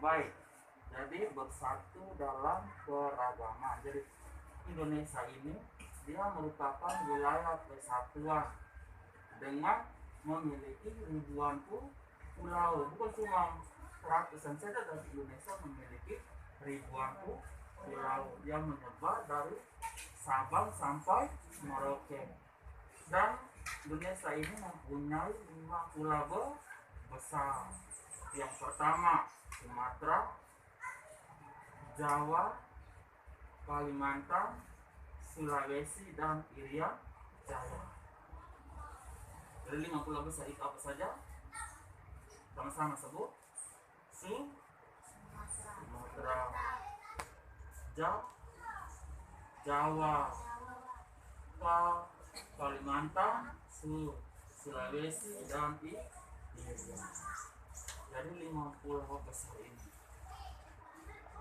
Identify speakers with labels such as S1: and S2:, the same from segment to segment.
S1: Baik, jadi bersatu dalam keragaman. Jadi Indonesia ini dia merupakan wilayah persatuan dengan memiliki ribuan pulau. Bukan cuma ratusan saja, dari Indonesia memiliki ribuan pulau yang menyebar dari Sabang sampai Merauke. Dan Indonesia ini mempunyai 5 pulau besar. Yang pertama Sumatera, Jawa, Kalimantan, Sulawesi, dan Irian Jaya. Dari 5 pulau besar itu apa saja? Sama-sama sebut. Sumatera, Jawa, Kalimantan, Sulawesi, dan Irian. Dari 5 pulau besar ini.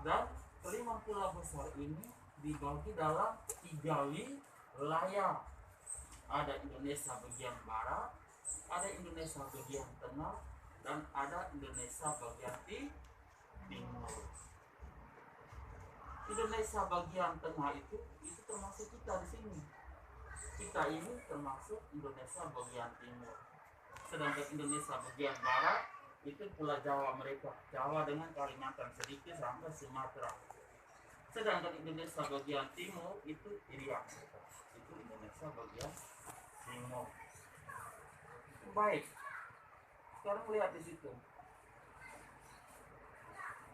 S1: Dan kelima pulau besar ini dibagi dalam 3 wilayah. Ada Indonesia bagian barat, ada Indonesia bagian tengah, dan ada Indonesia bagian timur. Indonesia bagian tengah itu termasuk kita di sini. Kita ini termasuk Indonesia bagian timur. Sedangkan Indonesia bagian barat itu Pulau Jawa mereka, Jawa dengan Kalimantan sedikit sampai Sumatera. Sedangkan Indonesia bagian timur itu Irian, itu Indonesia bagian timur. Baik, sekarang lihat di situ.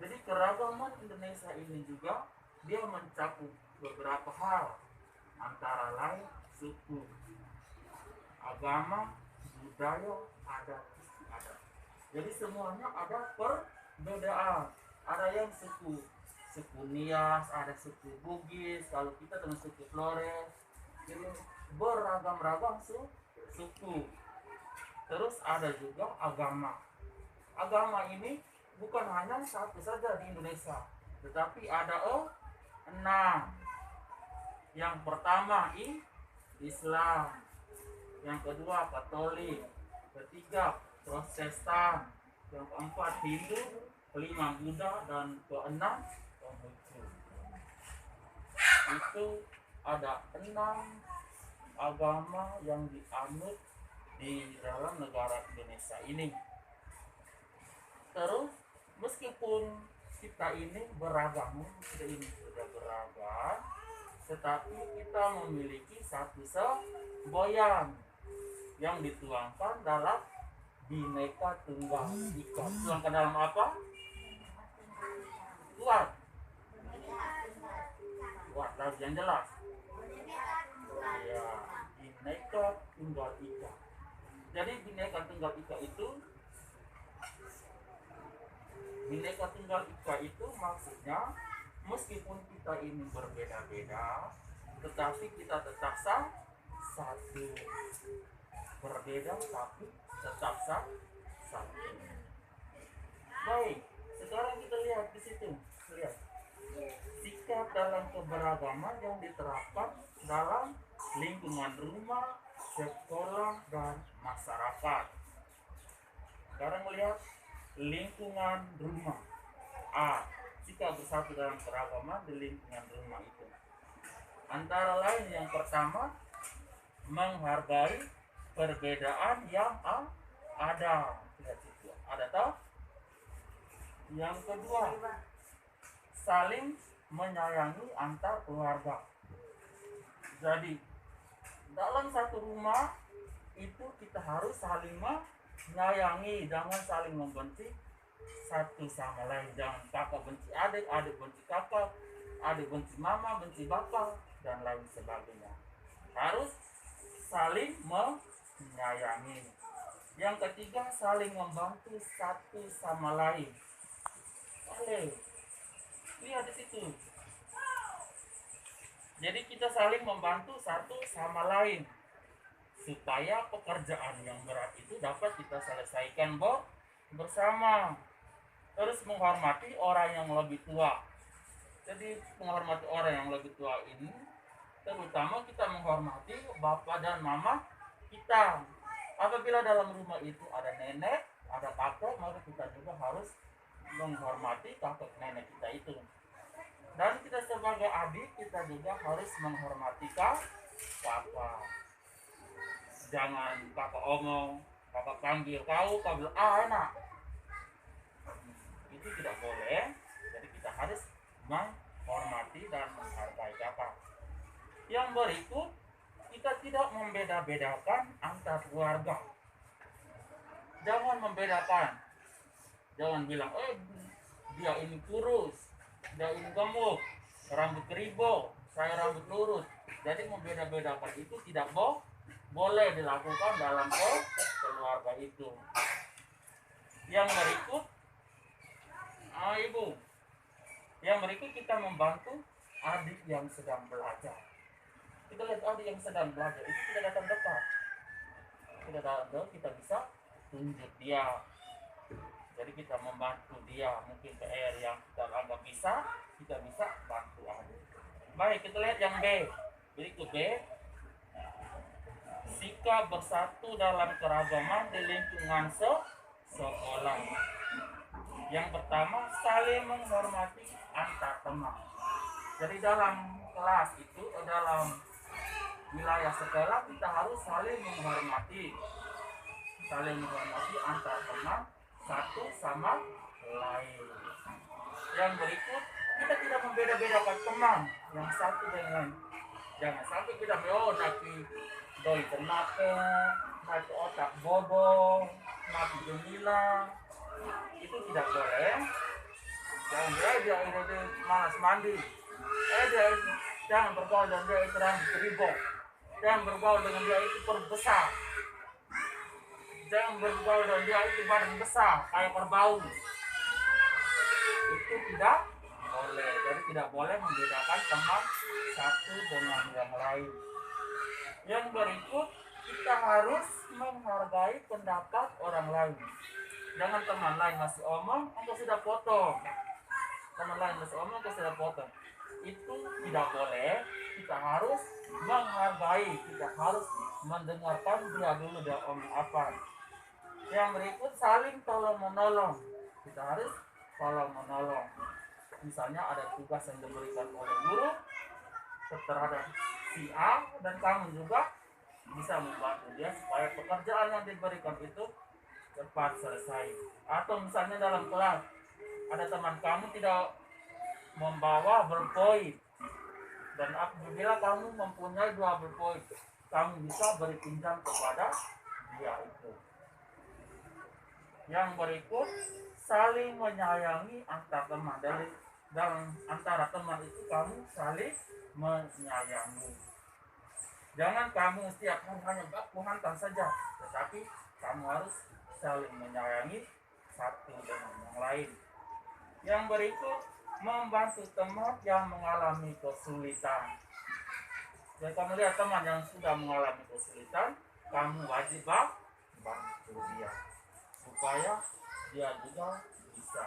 S1: Jadi keragaman Indonesia ini juga dia mencakup beberapa hal, antara lain suku, agama, budaya, adat. Jadi semuanya ada perbedaan. Ada yang suku Nias, ada suku Bugis, kalau kita dengan suku Flores. Jadi beragam-ragam suku. Terus ada juga agama. Agama ini bukan hanya satu saja di Indonesia, tetapi ada 6. Yang pertama Islam, yang kedua Katolik, ketiga Protestan, yang keempat Hindu, kelima Buddha, dan keenam Konghucu. Itu ada 6 agama yang dianut di dalam negara Indonesia ini. Terus meskipun kita ini beragam, sudah beragam, tetapi kita memiliki satu semboyan yang dituangkan dalam Bhinneka Tunggal Ika. Tuangkan dalam apa? Kuat lagi yang jelas. Ya, Bhinneka Tunggal Ika. Jadi Bhinneka Tunggal Ika itu maksudnya meskipun kita ini berbeda-beda, tetapi kita tetap satu. Berbeda tapi tetap satu. Baik, sekarang kita lihat di situ. Lihat sikap dalam keberagaman yang diterapkan dalam lingkungan rumah, sekolah, dan masyarakat. Sekarang lihat lingkungan rumah. Sikap bersatu dalam keragaman di lingkungan rumah itu antara lain yang pertama menghargai perbedaan yang ada. Lihat situ. Ada toh? Yang kedua, saling menyayangi antar keluarga. Jadi dalam satu rumah itu kita harus saling menyayangi, jangan saling membenci satu sama lain. Jangan kakak benci adik, adik benci kakak, adik benci mama, benci bapak, dan lain sebagainya. Harus saling menyayangi. Yang ketiga, saling membantu satu sama lain. Lihat di situ. Jadi kita saling membantu satu sama lain supaya pekerjaan yang berat itu dapat kita selesaikan bersama. Terus menghormati orang yang lebih tua. Jadi menghormati orang yang lebih tua ini terutama kita menghormati bapak dan mama kita. Apabila dalam rumah itu ada nenek, ada kakek, maka kita juga harus menghormati kakek nenek kita itu. Dan kita sebagai adik, kita juga harus menghormati kakak. Jangan kakak omong, kakak panggil kau bilang enak. Itu tidak boleh. Jadi kita harus menghormati dan menghargai kakak. Yang berikut, kita tidak membeda-bedakan antar keluarga. Jangan membedakan. Jangan bilang, dia ini kurus, dia ini gemuk, rambut keribo, saya rambut lurus. Jadi membeda-bedakan itu tidak boleh dilakukan dalam keluarga itu. Yang berikut, ibu, yang berikut kita membantu adik yang sedang belajar. Kita lihat adik yang sedang belajar itu tidak datang dekat. Tidak datang, kita bisa tunjuk dia. Jadi kita membantu dia, mungkin PR yang kita anggap bisa, kita bisa bantu adik. Baik, kita lihat yang B. Berikut B. Sikap bersatu dalam keragaman di lingkungan sekolah. Yang pertama, saling menghormati antar teman. Jadi dalam kelas itu, dalam wilayah sekolah, kita harus saling menghormati antar teman satu sama lain. Yang berikut, kita tidak membeda-bedakan teman yang satu dengan jangan sampai kita tapi doi kenake, naki otak bodoh, naki gemilang, itu tidak boleh. Jangan dia malas mandi, jangan bergaul dengan dia itu rambut keribok, jangan bergaul dengan dia itu perut besar, jangan bergaul dengan dia itu badan besar kayak kerbau. Itu tidak boleh. Jadi tidak boleh membedakan teman satu dengan yang lain. Yang berikut, kita harus menghargai pendapat orang lain. Jangan teman lain masih omong, engkau sudah potong. Teman lain masih omong, engkau sudah potong. Itu tidak boleh. Kita harus menghargai. Kita harus mendengarkan dia dulu dia omong apa. Yang berikut, saling tolong menolong. Kita harus tolong menolong. Misalnya ada tugas yang diberikan oleh guru terhadap si A, dan kamu juga bisa membantu dia supaya pekerjaan yang diberikan itu cepat selesai. Atau misalnya dalam kelas ada teman kamu tidak membawa ballpoint, dan apabila kamu mempunyai 2 ballpoint, kamu bisa beri pinjam kepada dia itu. Yang berikut, saling menyayangi antar teman. Dalam antara teman itu kamu saling menyayangi. Jangan kamu setiap hari hanya baku hantam saja, tetapi kamu harus saling menyayangi satu dengan yang lain. Yang berikut, membantu teman yang mengalami kesulitan. Jadi kamu lihat teman yang sudah mengalami kesulitan, kamu wajib bantu dia supaya dia juga bisa.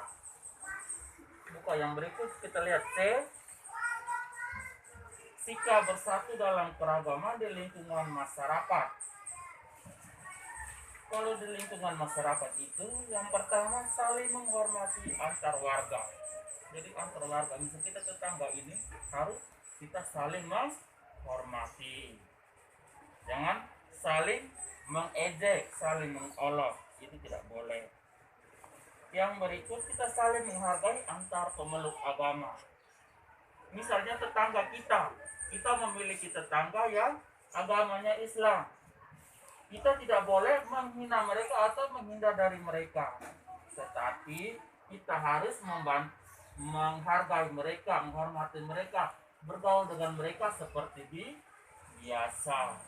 S1: Buka yang berikut, kita lihat C. Sikap bersatu dalam keragaman di lingkungan masyarakat. Kalau di lingkungan masyarakat itu, yang pertama saling menghormati antar warga. Jadi antar warga, misalnya kita tetangga ini harus kita saling menghormati. Jangan saling mengejek, saling mengolok, itu tidak boleh. Yang berikut, kita saling menghargai antar pemeluk agama. Misalnya tetangga kita memiliki tetangga yang agamanya Islam. Kita tidak boleh menghina mereka atau menghindar dari mereka, tetapi kita harus menghargai mereka, menghormati mereka, bergaul dengan mereka seperti biasa.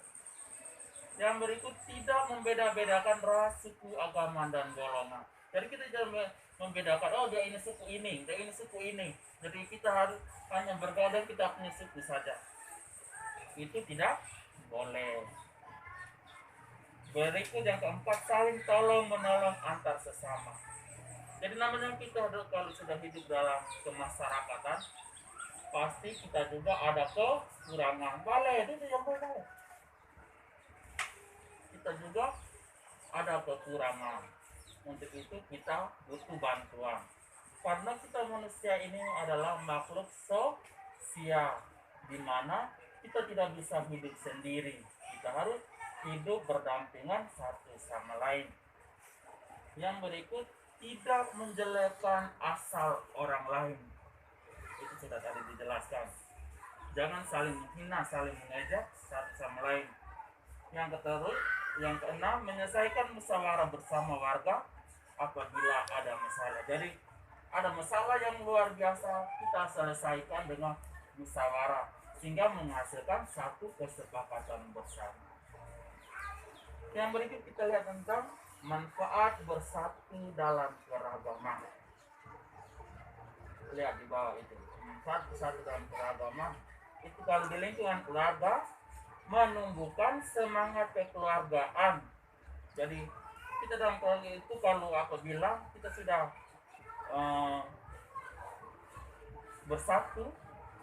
S1: Yang berikut, tidak membeda-bedakan ras, suku, agama, dan golongan. Jadi kita jangan membedakan, dia ini suku ini, dia ini suku ini. Jadi kita harus hanya bergaul dan kita punya suku saja. Itu tidak boleh. Berikut yang keempat, saling tolong menolong antar sesama. Jadi namanya kita kalau sudah hidup dalam kemasyarakatan, pasti kita juga ada kekurangan. Boleh, itu yang boleh. Kita juga ada kekurangan. Untuk itu kita butuh bantuan. Karena kita manusia ini adalah makhluk sosial, di mana kita tidak bisa hidup sendiri. Kita harus hidup berdampingan satu sama lain. Yang berikut, tidak menjelekkan asal orang lain. Itu sudah tadi dijelaskan. Jangan saling menghina, saling mengejek satu sama lain. Yang keenam, menyelesaikan musyawarah bersama warga apabila ada masalah. Jadi ada masalah yang luar biasa, kita selesaikan dengan musyawarah sehingga menghasilkan satu kesepakatan bersama. Yang berikut kita lihat tentang manfaat bersatu dalam keragaman. Lihat di bawah itu, manfaat bersatu dalam keragaman. Itu kalau di lingkungan keluarga menumbuhkan semangat kekeluargaan. Jadi kita dalam keluarga itu kalau apabila kita sudah bersatu,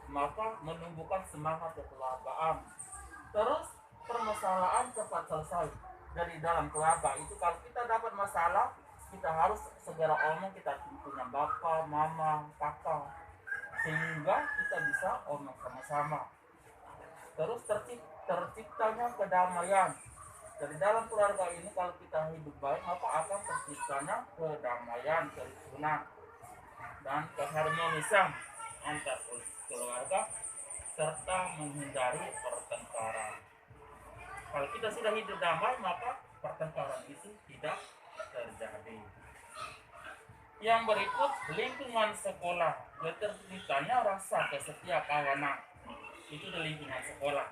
S1: maka menumbuhkan semangat kekeluargaan. Terus permasalahan cepat selesai. Dari dalam keluarga itu kalau kita dapat masalah, kita harus segera omong, kita punya bapak, mama, kakak, sehingga kita bisa omong sama-sama. Terus terciptanya kedamaian. Dari dalam keluarga ini kalau kita hidup baik, maka akan terciptanya kedamaian, kerukunan, dan keharmonisan antar keluarga serta menghindari pertengkaran. Kalau kita sudah hidup damai, maka pertengkaran itu tidak terjadi. Yang berikut, lingkungan sekolah. Terciptanya rasa kesetiakawanan. Itu di lingkungan sekolah.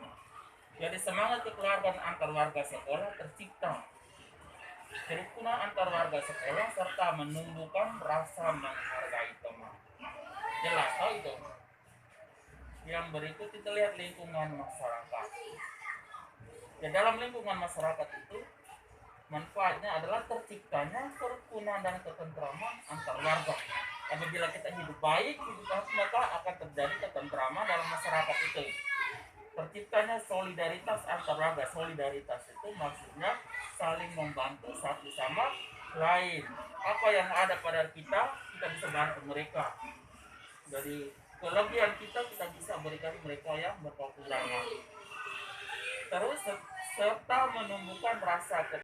S1: Jadi semangat kekeluargaan antar warga sekolah tercipta. Kerukunan antar warga sekolah serta menumbuhkan rasa menghargai teman. Jelas tahu itu. Yang berikut kita lihat lingkungan masyarakat. Ya, dalam lingkungan masyarakat itu manfaatnya adalah terciptanya kerukunan dan ketentraman antar warga. Apabila kita hidup baik, maka akan terjadi ketentraman dalam masyarakat itu. Terciptanya solidaritas antar warga. Solidaritas itu maksudnya saling membantu satu sama lain. Apa yang ada pada kita bisa bantu mereka. Jadi kelebihan kita bisa berikan mereka yang berkekurangan. Terus serta menumbuhkan rasa